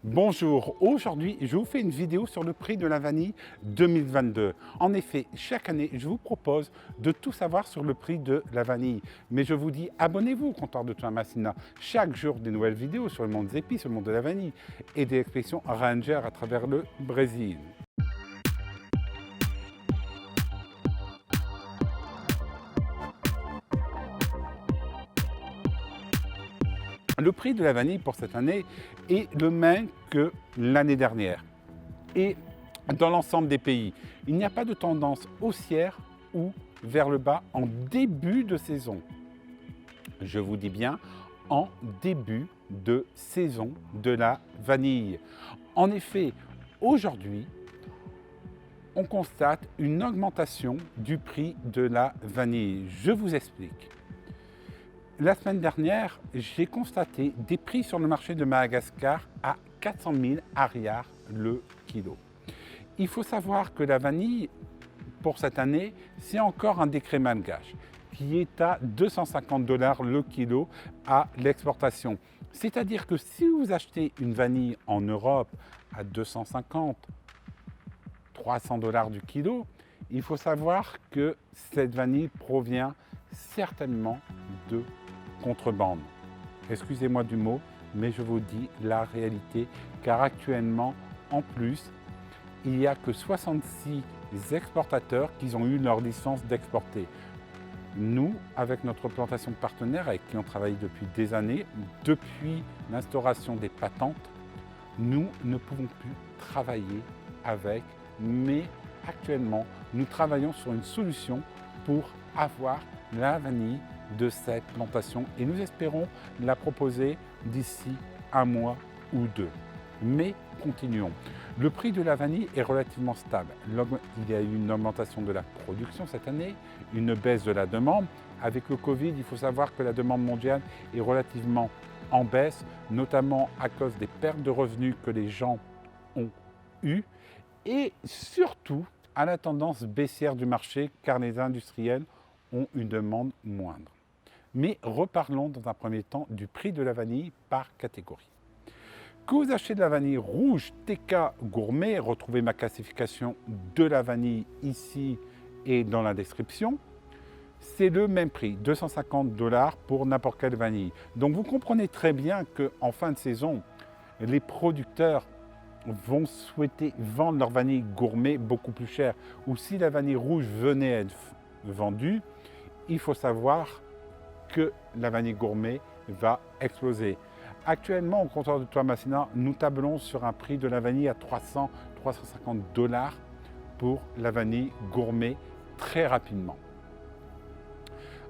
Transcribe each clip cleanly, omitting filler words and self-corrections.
Bonjour, aujourd'hui je vous fais une vidéo sur le prix de la vanille 2022. En effet, chaque année je vous propose de tout savoir sur le prix de la vanille. Mais je vous dis abonnez-vous au comptoir de Thomasina. Chaque jour des nouvelles vidéos sur le monde des épices, sur le monde de la vanille et des expéditions Ranger à travers le Brésil. Le prix de la vanille pour cette année est le même que l'année dernière. Et dans l'ensemble des pays, il n'y a pas de tendance haussière ou vers le bas en début de saison. Je vous dis bien en début de saison de la vanille. En effet, aujourd'hui, on constate une augmentation du prix de la vanille. Je vous explique. La semaine dernière, j'ai constaté des prix sur le marché de Madagascar à 400 000 ariars le kilo. Il faut savoir que la vanille, pour cette année, c'est encore un décret malgache qui est à 250 $ le kilo à l'exportation. C'est-à-dire que si vous achetez une vanille en Europe à 250, 300 $ du kilo, il faut savoir que cette vanille provient certainement de contrebande. Excusez-moi du mot, mais je vous dis la réalité, car actuellement, en plus, il n'y a que 66 exportateurs qui ont eu leur licence d'exporter. Nous, avec notre plantation de partenaires, avec qui on travaille depuis des années, depuis l'instauration des patentes, nous ne pouvons plus travailler avec, mais actuellement, nous travaillons sur une solution pour avoir la vanille de cette plantation et nous espérons la proposer d'ici un mois ou deux. Mais continuons. Le prix de la vanille est relativement stable. Il y a eu une augmentation de la production cette année, une baisse de la demande. Avec le Covid, il faut savoir que la demande mondiale est relativement en baisse, notamment à cause des pertes de revenus que les gens ont eues et surtout à la tendance baissière du marché car les industriels ont une demande moindre. Mais reparlons dans un premier temps du prix de la vanille par catégorie. Que vous achetez de la vanille rouge TK Gourmet, retrouvez ma classification de la vanille ici et dans la description, c'est le même prix, 250 $ pour n'importe quelle vanille. Donc vous comprenez très bien qu'en fin de saison, les producteurs vont souhaiter vendre leur vanille gourmet beaucoup plus cher. Ou si la vanille rouge venait à être vendue, il faut savoir que la vanille gourmet va exploser. Actuellement, au comptoir de Thomasina, nous tablons sur un prix de la vanille à 300-350 $ pour la vanille gourmet très rapidement.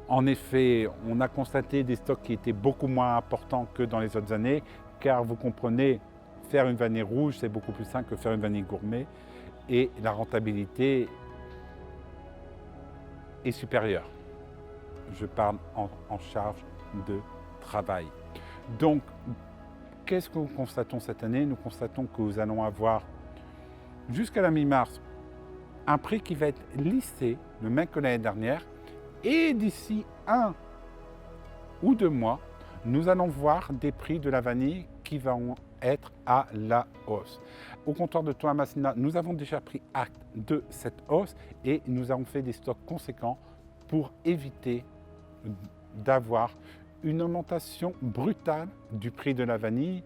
En effet, on a constaté des stocks qui étaient beaucoup moins importants que dans les autres années, car vous comprenez, faire une vanille rouge, c'est beaucoup plus simple que faire une vanille gourmet et la rentabilité est supérieure. Je parle en charge de travail. Donc, qu'est-ce que nous constatons cette année? Nous constatons que nous allons avoir, jusqu'à la mi-mars, un prix qui va être lissé, le même que l'année dernière, et d'ici 1 ou 2 mois, nous allons voir des prix de la vanille qui vont être à la hausse. Au comptoir de Thomasina, nous avons déjà pris acte de cette hausse et nous avons fait des stocks conséquents pour éviter d'avoir une augmentation brutale du prix de la vanille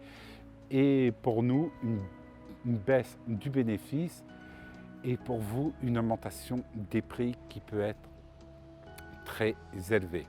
et pour nous une baisse du bénéfice et pour vous une augmentation des prix qui peut être très élevée.